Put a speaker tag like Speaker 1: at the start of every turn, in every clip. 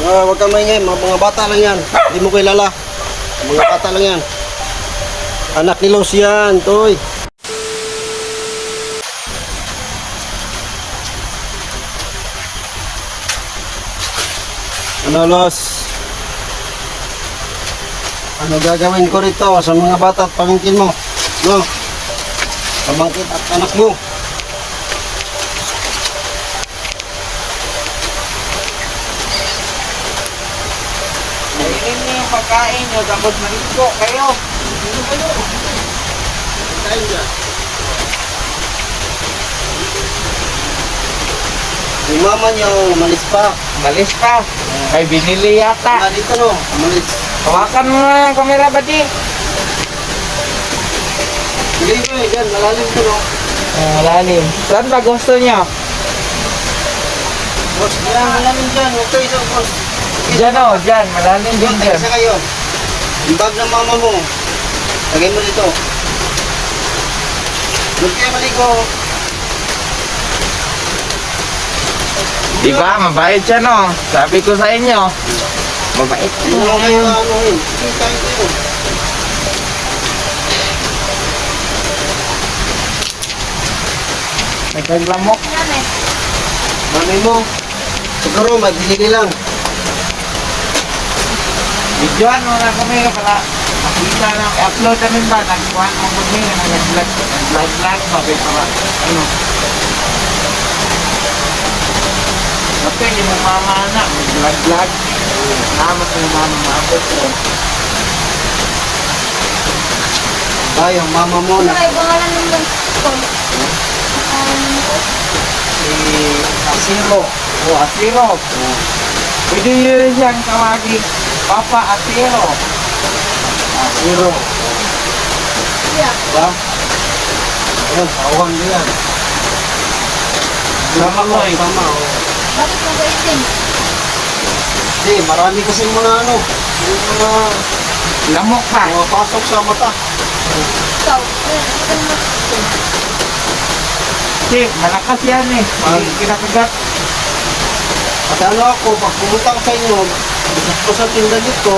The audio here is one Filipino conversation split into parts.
Speaker 1: Huwag kang maingay, mga bata lang yan. Hindi mo kilala. Mga bata lang yan. Anak ni Los yan, toy. Ano, Los? Ano gagawin ko rito sa mga bata at pamangkin mo? No? Pamangkin at anak mo.
Speaker 2: Kainin niyo yung pagkain nyo, tapos maligo kayo.
Speaker 1: Ano kayo? Kain dyan. Yung mama niyo, umalis pa.
Speaker 2: Malis pa. May binili yata.
Speaker 1: Dito no, umalis.
Speaker 2: Hawakan mo na yung kamera ba di?
Speaker 1: Hindi ko eh, dyan, malalim ko no.
Speaker 2: Malalim. Saan ba gusto nyo?
Speaker 1: Boss, yan, malalim dyan. Huwag kayo sa boss.
Speaker 2: Diyan o, dyan. Malalim din
Speaker 1: Doon,
Speaker 2: dyan.
Speaker 1: isa kayo. Yung bag ng mama mo. Lagay mo dito. Doon kayo maligo.
Speaker 2: Diba? Mabait siya no? Sabi ko sa inyo. Mabait
Speaker 1: Hindi naman kayo anuhin. Sige, kain kayo.
Speaker 2: Nagkaglamok.
Speaker 1: Mami mo. Siguro, magbili lang.
Speaker 2: Videoan mo na kami para makita na. I-upload namin ba? Nagkuhan mo kami na nag-vlog sabi para ano. Kasi yung mama na, mag-vlog. Naman yung mama maabot ko.
Speaker 1: Tayo, mama mo na.
Speaker 3: Ay, pangalan ng
Speaker 1: Si Asiro.
Speaker 2: O, Asiro. Pwede nyo rin siyang tawagin Papa Asiro.
Speaker 1: Asiro.
Speaker 3: Yeah.
Speaker 1: Diba? Ayun, tawag nyo yan.
Speaker 2: Sama mo eh.
Speaker 1: Sama, oh.
Speaker 3: Bakit mo ba itim?
Speaker 1: Hindi, marami kasi mga ano. Yung mga
Speaker 2: Lamok pa.
Speaker 1: pasok sa mata.
Speaker 3: Ikaw. Ano mo itim?
Speaker 2: Kasi malakas yan eh. Kinakagat.
Speaker 1: At ano ako, pag pumunta ko sa inyo, bisat ko sa tinda dito,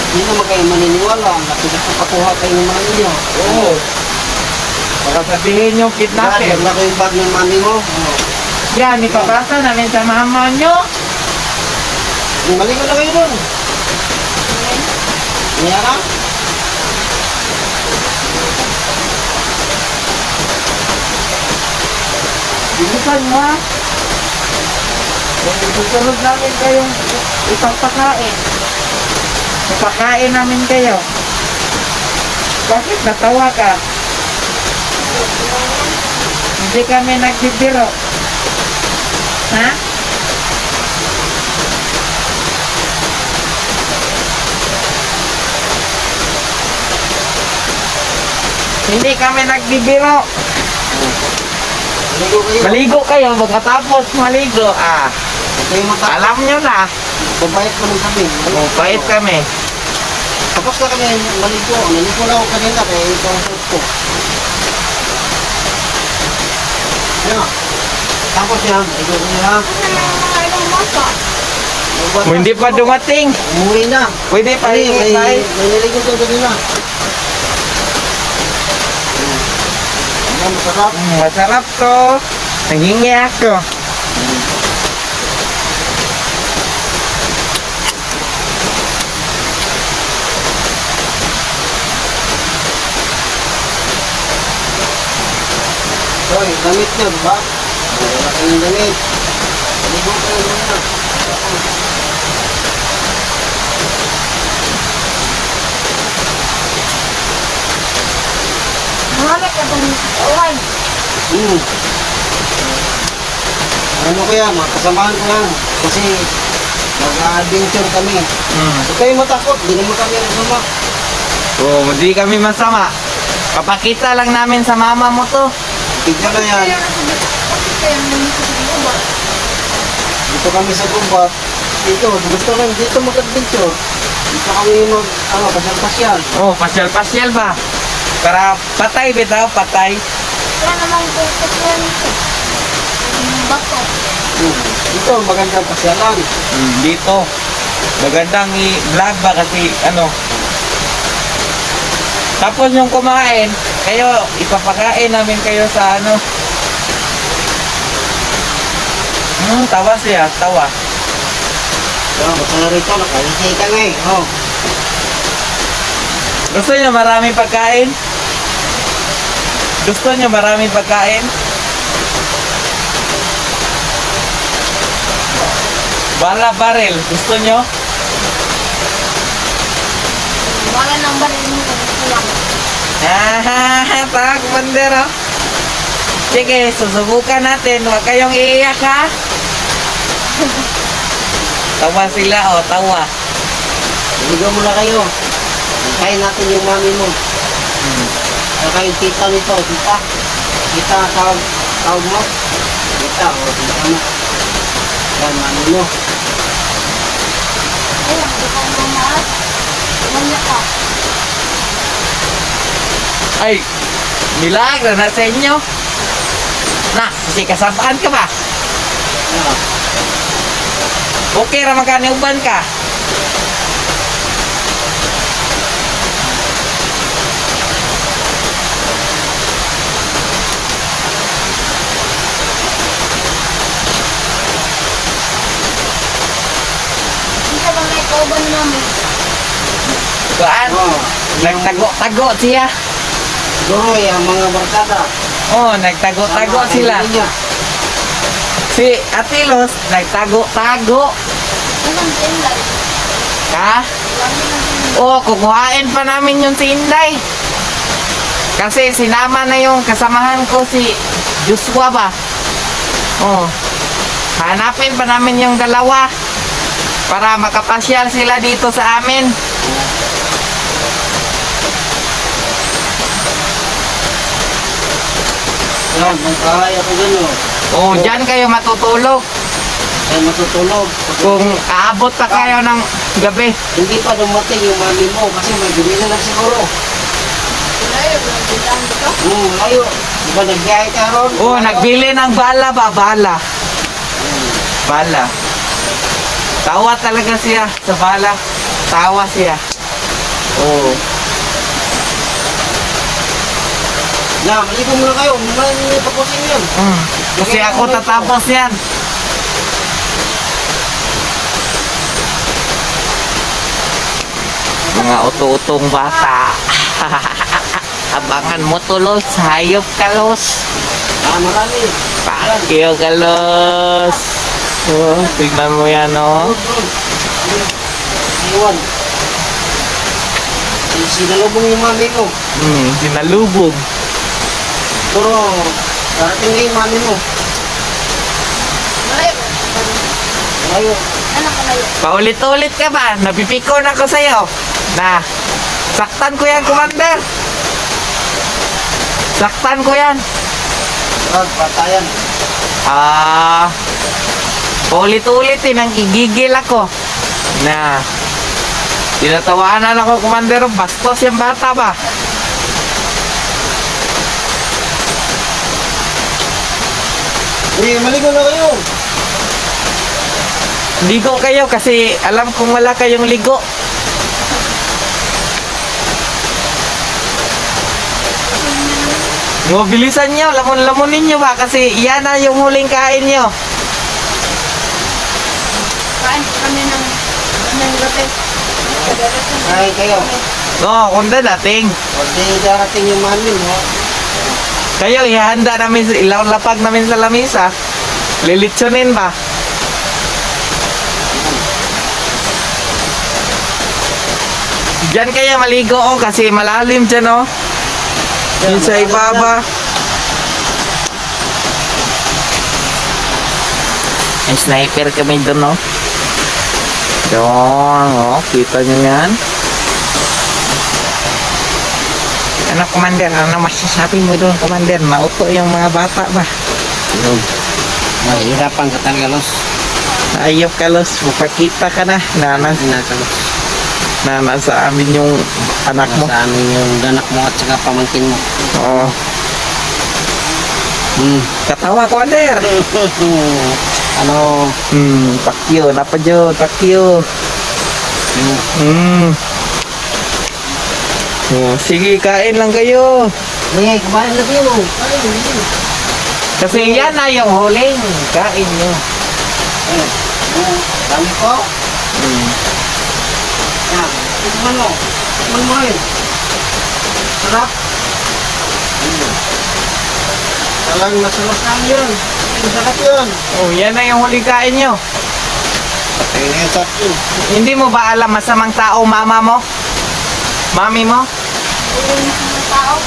Speaker 1: hindi naman kayo maniniwala. Nakita ko pakuha kayo ng mga inyo.
Speaker 2: Oo. Baka sabihin yung kidnapper.
Speaker 1: Yan, wala kayong bag ng mami mo.
Speaker 2: Yan, ipapasa namin sa mama nyo.
Speaker 1: Maligo na kayo doon. Niya na?
Speaker 2: Bilisan mo ha. Susunod namin kayong ipapakain. Ipakain namin kayo. Bakit natawa ka? Hindi kami nagbibiro. Ha? Hindi kami nagbibiro.
Speaker 1: Maligo kayo.
Speaker 2: Maligo kayo, pagkatapos maligo,
Speaker 1: Huwag kayong matakot.
Speaker 2: alam nyo na,
Speaker 1: Babayat naman kami.
Speaker 2: mabait kami.
Speaker 1: Tapos na kami maligo. Naligo na ako kanina kaya ito ang suot ko. Yan. Tapos yan, maligo ko nila.
Speaker 3: Ano na mga ibang bata?
Speaker 2: Hindi pa dumating.
Speaker 1: Umuwi na.
Speaker 2: Pwede pa
Speaker 1: Ay, may
Speaker 2: tayo.
Speaker 1: niligo ko kanina. Yan, masarap.
Speaker 2: Masarap to. Nanghingi ako.
Speaker 1: Hoy, damit nyo, diba? Wala kayong damit. Maligo kayo muna.
Speaker 3: Mahanap ka ba ng kawan?
Speaker 1: Ano kaya, makasamahan ko lang. Kasi mag-adventure kami. Huwag kayong matakot, di naman kami ang sama.
Speaker 2: Oh, hindi kami masama. Papakita lang namin sa mama mo to.
Speaker 1: Tignan na yan.
Speaker 3: Kaya nakabit. Bakit kaya naman sa gubat?
Speaker 1: Dito kami sa gubat. dito. Gusto rin dito mag-adventure. Dito kami mag, pasyal-pasyal.
Speaker 2: Oh, pasyal-pasyal ba? Para patay bitaw, patay.
Speaker 3: Kaya namang gusto ko yan ito. Yung bato.
Speaker 1: Dito, magandang pasyalan.
Speaker 2: Dito. Magandang i-vlog ba kasi ano. Tapos yung kumain, kayo, ipapakain namin kayo sa ano. Tawa siya, tawa.
Speaker 1: Basta na rito, nakaisay ka nga eh.
Speaker 2: Gusto niyo maraming pagkain? Gusto niyo maraming pagkain? Bala barrel, gusto niyo?
Speaker 3: Wala nang baril mo kung gusto lang.
Speaker 2: Tak, bandero. Sige, susubukan natin. Huwag kayong iiyak ha. Tawa sila, tawa.
Speaker 1: Ligaw mo na kayo. Kain natin yung mami mo. Saka yung tita nito, tita. Tita, tawag mo. Tita, tita mo. Yan, mami mo.
Speaker 3: Ay, hindi ko mamaas. Wala ka.
Speaker 2: Ay, milagro na sa inyo. Na, kasi kasabaan ka ba?
Speaker 1: Yan.
Speaker 2: Okay, ramang ka, niuban ka.
Speaker 3: Hindi ka ba may kauban namin?
Speaker 2: Kuan? Nagtago-tago siya.
Speaker 1: Siguro yung mga barkada.
Speaker 2: Oh, nagtago-tago sila. Si Atilos, nagtago-tago.
Speaker 3: Anong tinlay?
Speaker 2: Ha?
Speaker 3: Lagi na din.
Speaker 2: Oo, kukuhain pa namin yung si Inday. Kasi sinama na yung kasamahan ko si Joshua ba? Oo. Hanapin pa namin yung dalawa para makapasyal sila dito sa amin.
Speaker 1: Yan, magkahay ako gano'n.
Speaker 2: Oo, dyan kayo matutulog.
Speaker 1: Ay matutulog.
Speaker 2: Kung aabot pa kayo ng gabi.
Speaker 1: Hindi pa dumating yung mami mo kasi may gabi na lang siguro.
Speaker 3: Ay, wala bilang dito.
Speaker 1: Layo. Di ba nagbiyahe ka ron?
Speaker 2: Oo, nagbili ng bala ba? Bala. Bala. Tawa talaga siya sa bala. Tawa siya. Oo.
Speaker 1: Na, maligo muna kayo. Muna niyo tapusin yun.
Speaker 2: Kasi ako tatapos yan. Mga uto-utong bata. Abangan mo tulos, hayop kalos.
Speaker 1: Marami.
Speaker 2: Pakyo kalos. Oh, tignan mo yan, oh.
Speaker 1: Iwan. Sinalubong yung mami mo.
Speaker 2: Sinalubog.
Speaker 1: Pero, darating na yung mami mo.
Speaker 3: Malayo.
Speaker 1: Layo.
Speaker 3: Anak ka layo.
Speaker 2: Paulit-ulit ka ba? Napipiko na ko sa'yo. Na, saktan ko yan, Commander. Saktan ko yan.
Speaker 1: Patayan.
Speaker 2: Paulit-ulit nang gigigil ako. Na, tinatawanan ako, Commander. Bastos yung bata ba?
Speaker 1: Maligo na kayo.
Speaker 2: Ligo kayo kasi alam kong wala kayong ligo. Bilisan nyo, lamon-lamunin nyo ba? Kasi yan na yung huling kain nyo.
Speaker 3: Kain kami ng gabi.
Speaker 1: Ay, kayo.
Speaker 2: No, kung dating.
Speaker 1: Hindi darating yung mami mo.
Speaker 2: Kayo, ihanda namin, ilapag namin sa lamisa. Lilitsunin ba? Diyan kaya maligo oh, kasi malalim dyan oh. Yung sa ibaba. May sniper kami doon oh. Doon oh, kita nyo yan. Ano, Commander? Ano masasabi mo doon, Commander? Nauto yung mga bata ba?
Speaker 1: Mahirapan ka talaga, Los.
Speaker 2: Ha? ayop ka, Los. Mapakita ka na.
Speaker 1: Sinasalo.
Speaker 2: Nasa amin yung anak mo.
Speaker 1: Sa amin yung anak mo at saka pamangkin mo.
Speaker 2: Oo. Katawa ko, Ander.
Speaker 1: Ano?
Speaker 2: Takyo. Napa dyan? Takyo. Oh, sige, kain lang kayo.
Speaker 1: Sige, kumain na kayo.
Speaker 2: Kasi yan na yung huling. Kain nyo.
Speaker 1: Dami ko. Yan. Tikman mo. Tikman mo rin. Sarap. Talang masarap lang yun. Masarap yun.
Speaker 2: Oh, yan na yung huling kain nyo.
Speaker 1: Ay, nesat yun.
Speaker 2: Hindi mo ba alam masamang tao mama mo? Mami mo?
Speaker 3: Yung mga tao.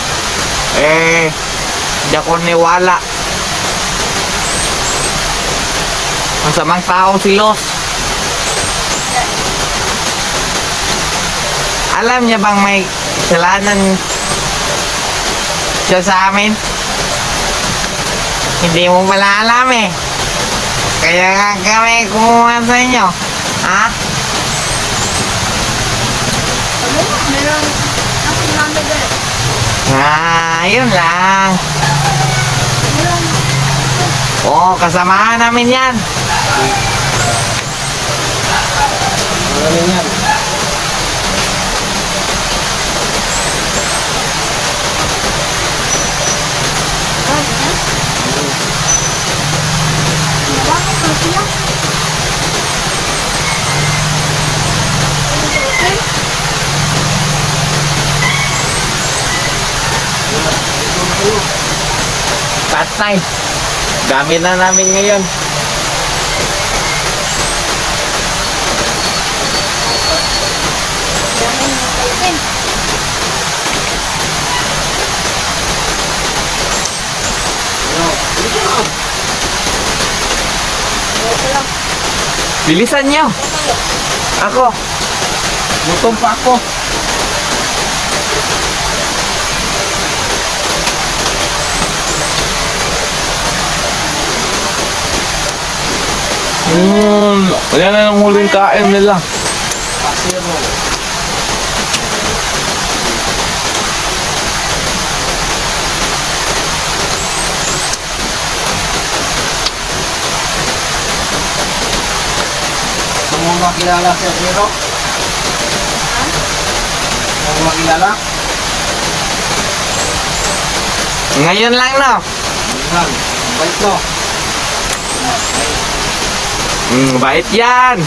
Speaker 2: Di ako niwala. Masamang tao si Los. Alam niya bang may kasalanan siya sa amin? Hindi mo pala alam eh. Kaya nga kami kumuha sa inyo. Ha?
Speaker 3: Ano? Meron akong mami din.
Speaker 2: Yun lang.
Speaker 3: Meron.
Speaker 2: Oo, kasamahan namin yan.
Speaker 1: Maraming yan.
Speaker 3: Bakit ko sila? Okay.
Speaker 2: Patay. Gamit na namin ngayon.
Speaker 3: Dami ng kalpin. Ito lang.
Speaker 2: Bilisan nyo. Ako. Gutom pa ako. Wala na ng huling kain nila.
Speaker 1: Pasiro. Saan mo makilala si Zero? Saan mo makilala?
Speaker 2: Ngayon lang, no?
Speaker 1: Yan. Bait mo.
Speaker 2: Bait yan.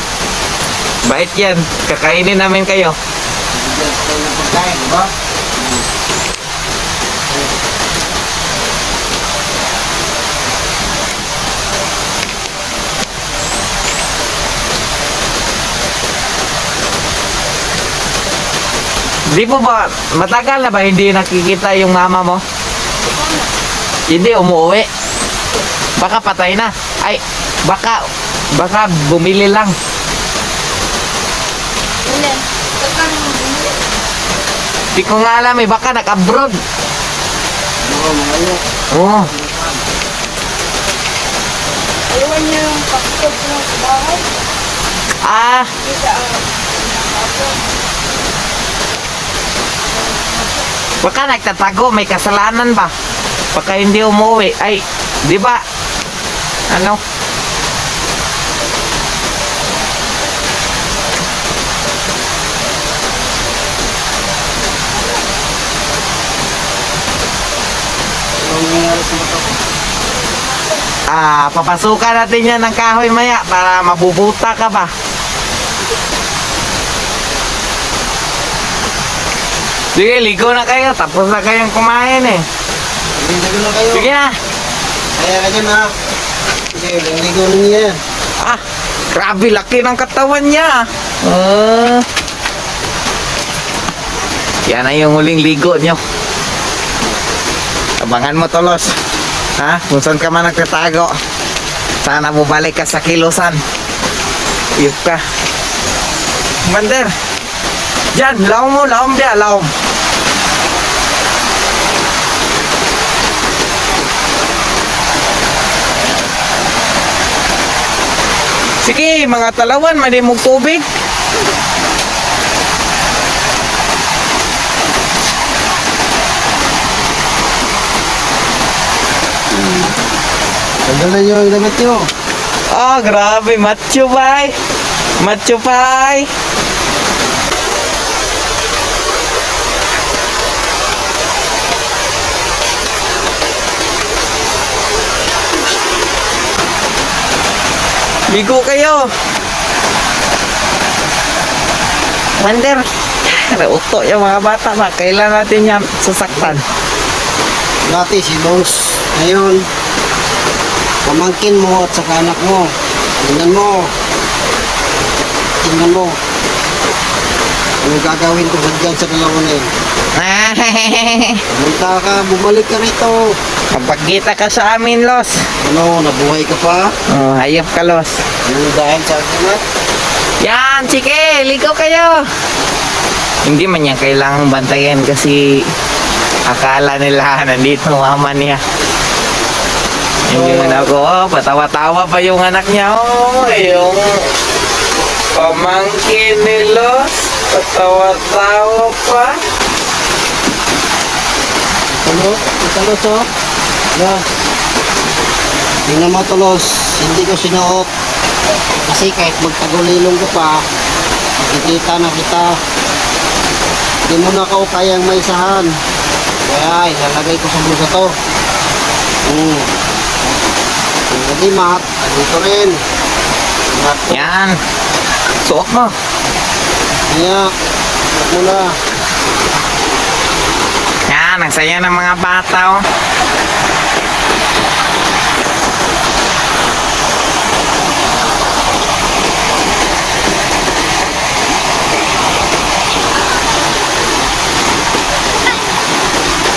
Speaker 2: Bait yan. Kakainin namin kayo.
Speaker 1: Bigyan ko kayo ng pagkain, di ba?
Speaker 2: Di po ba, matagal na ba hindi nakikita yung mama mo? Hindi, umuwi. Baka patay na. Ay, baka bumili lang.
Speaker 3: Wala. Pagkano mo bumili?
Speaker 2: Di ko nga alam eh, baka nag-abroad.
Speaker 1: Oo, mga iyo.
Speaker 2: Oo.
Speaker 3: Ayawan niyo yung pakitog ko sa bahay.
Speaker 2: Ah,
Speaker 3: Kita ang
Speaker 2: baka nagtatago, may kasalanan ba? Baka hindi umuwi. Ay, di ba? Ano?
Speaker 1: Anong nangyari sa mata ko?
Speaker 2: Papasukan natin yan ng kahoy maya para mabubuta ka ba? Sige, ligo na kayo. Tapos na kayong kumain eh.
Speaker 1: Ligo na kayo.
Speaker 2: Sige na.
Speaker 1: Kaya ka dyan ha. Sige, ligo na niya yan.
Speaker 2: Grabe, laki ng katawan niya. Yan na yung huling ligo nyo. Abangan mo, Tolos. Ha? Kung saan ka man nagtatago. Sana bumalik ka sa kilusan. Iyok ka. Commander. Diyan, laom mo, laom dia, laom. Sige, mga talawan, madimog tubig.
Speaker 1: Tanggalan nyo ang damit nyo.
Speaker 2: Ah, grabe, macho bay. Macho bay. Bigo kayo. Wonder. Uto yung mga bata ba? Kailan natin yan sasaktan?
Speaker 1: Dati si Boss. Ngayon, pamangkin mo at saka anak mo. Tingnan mo. Tingnan mo. Ano gagawin ko dyan sa dalawa na yun? Pumunta ka, bumalik ka rito.
Speaker 2: Kapag kita ka sa amin, Los.
Speaker 1: Ano, nabuhay ka pa?
Speaker 2: Oh, hayop ka, Los.
Speaker 1: Ano dahil sa akin at?
Speaker 2: Yan, sige, ligaw kayo. Hindi man yan kailangang bantayan kasi akala nila nandito mama niya. Hindi man ako, patawa-tawa pa yung anak niya. Oh, yung pamangkin ni Los, patawa-tawa pa.
Speaker 1: Tulos, oh. Yan. Tingnan mo, Tulos. Hindi ko sinuot. Kasi kahit magtagulilong ko pa, makikita na kita. Hindi mo na ako kayang maisahan. Kaya ilalagay ko sa bulsa to. Hindi mat, dito rin. Mat ko.
Speaker 2: Yan, suot mo.
Speaker 1: Kaya, mat mo na.
Speaker 2: Yan, ang saya ng mga bata, oh.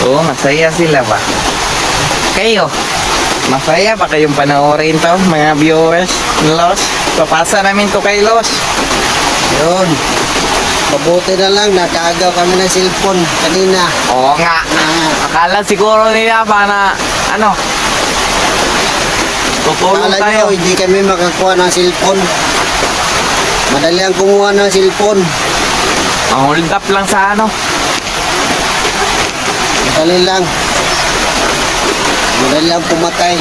Speaker 2: Oo, masaya sila ba? Kayo, masaya ba kayong panoorin to, mga viewers? Los, papasa namin to kay Los.
Speaker 1: Yun. Mabuti na lang, nakaagaw kami ng cellphone kanina.
Speaker 2: Oo nga, akala siguro nila ba na, ano, tutulong
Speaker 1: Akala
Speaker 2: tayo.
Speaker 1: nyo, hindi kami makakuha ng cellphone. Madali ang kumuha ng cellphone.
Speaker 2: Ang hold up lang sa ano.
Speaker 1: Madali lang. Madali lang pumatay.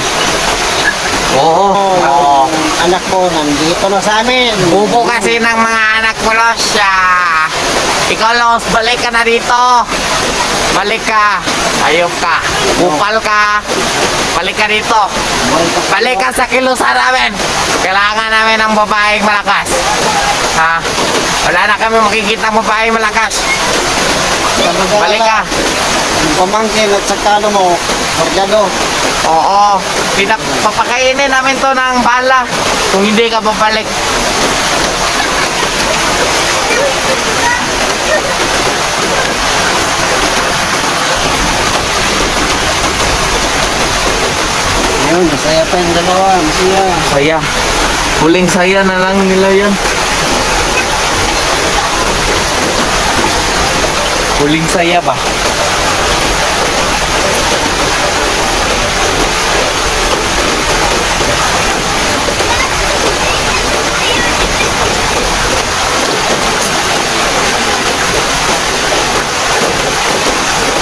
Speaker 2: Oo. Oo.
Speaker 1: Ang anak ko nandito na sa amin.
Speaker 2: Bubo kasi ng mga anak mo, Los. Ikaw, Los, balik ka na dito. Balik ka. Ayop ka. Bupal ka. Balik ka dito. Balik ka sa kilusan namin. Kailangan namin ng babaeng malakas. Ha? Wala na kami makikita ng babaeng malakas. Balik ka.
Speaker 1: Ang pamangkin at saka ano mo, Orgado.
Speaker 2: Oo. Papakainin namin to ng bala kung hindi ka babalik.
Speaker 1: Ayun, masaya pa yung dalawa. Masaya.
Speaker 2: Saya. Huling saya na lang nila yan. Huling saya ba?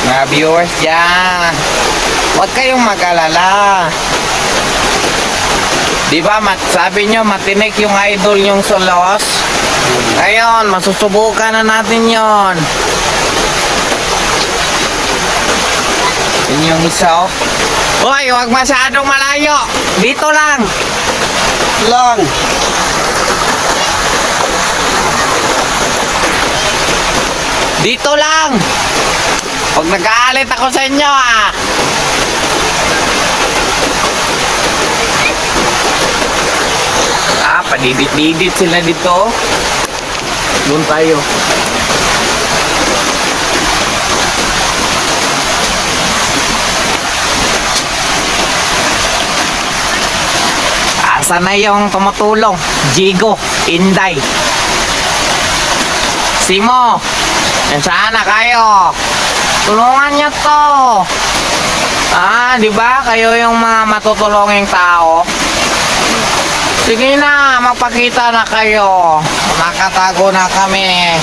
Speaker 2: Mga viewers dyan, huwag kayong mag-alala. Diba, sabi nyo matinik yung idol yung Solos? Ayun, masusubukan na natin yon. Yun yung isa, oh. Uy, huwag masyadong malayo. Dito lang.
Speaker 1: Lang.
Speaker 2: Dito lang. Huwag nag-aalit ako sa inyo, ah. Ah, padidit-didit sila dito. Doon tayo. Asa na yung tumutulong? Jigo, Inday. Simo, saan na kayo? Tulungan niyo to. Ah, di ba? Kayo yung mga matutulunging tao. Sige na, magpakita na kayo. Nakatago na kami.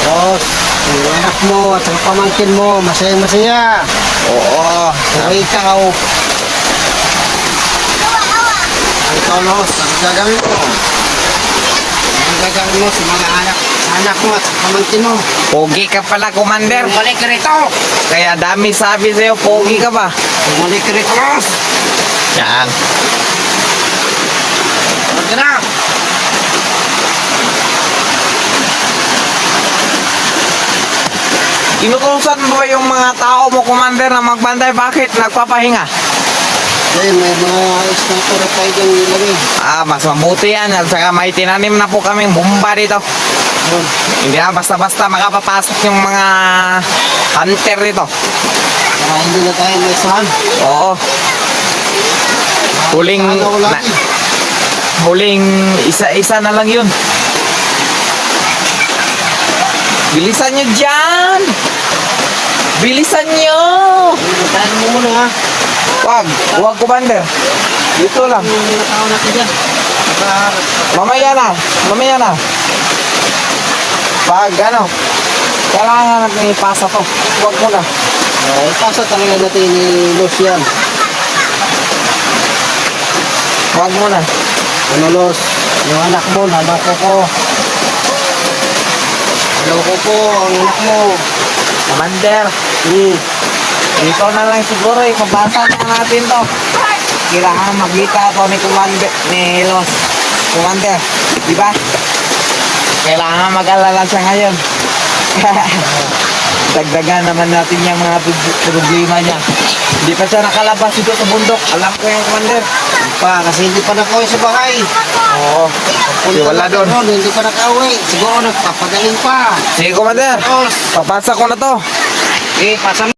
Speaker 1: Boss, yung anak mo at ang pamangkin mo, masaya-masaya.
Speaker 2: Oo.
Speaker 1: Pero ikaw, ikaw, Los, ang gagawin mo? Ang gagawin mo sa mga anak mo at sa pamangkin mo?
Speaker 2: Pogi ka pala, Commander.
Speaker 1: Bumalik ka rito!
Speaker 2: Kaya dami sabi sa'yo, pogi ka ba?
Speaker 1: Bumalik ka rito, Los!
Speaker 2: Yan.
Speaker 1: Huwag ka na!
Speaker 2: Inutusan mo ba yung mga tao mo, Commander, na magbantay? Bakit? Nagpapahinga?
Speaker 1: Dahil may mga sniper tayo dyan ilagay.
Speaker 2: Mas mabuti yan. At saka may tinanim na po kaming bomba dito.
Speaker 1: Yun.
Speaker 2: Hindi na basta-basta makapapasok yung mga hunter dito.
Speaker 1: Para hindi na tayo may sahan.
Speaker 2: Oo. Huling,
Speaker 1: Ano
Speaker 2: na,
Speaker 1: lagi?
Speaker 2: huling isa-isa na lang yun. Bilisan nyo dyan! Bilisan nyo!
Speaker 1: Tahan mo muna ha.
Speaker 2: Huwag, Commander. Dito lang.
Speaker 1: Yung mga tao natin dyan.
Speaker 2: Mamaya na. Pag ano, kailangan natin ipasa to. Huwag mo na.
Speaker 1: Ipasa talaga natin ni Los yan.
Speaker 2: Huwag mo na.
Speaker 1: Ano Los? Yung anak mo, naloko ko. Naloko ko ang anak mo.
Speaker 2: Commander, dito na lang siguro. Mabasa na natin to. Kailangan magkita to ni Commander, ni Los. Commander, di ba? Kailangan mag-alala siya ngayon. Dagdagan naman natin yung mga problema niya. Hindi pa siya nakalabas dito sa bundok. Alam ko yung, Commander.
Speaker 1: Pa, kasi hindi pa nakauwi sa bahay.
Speaker 2: Oo. Di wala doon.
Speaker 1: Hindi pa nakauwi. Siguro nagpapagaling pa.
Speaker 2: Sige, Commander.
Speaker 1: Los,
Speaker 2: Papasa ko na to.
Speaker 1: pasa mo.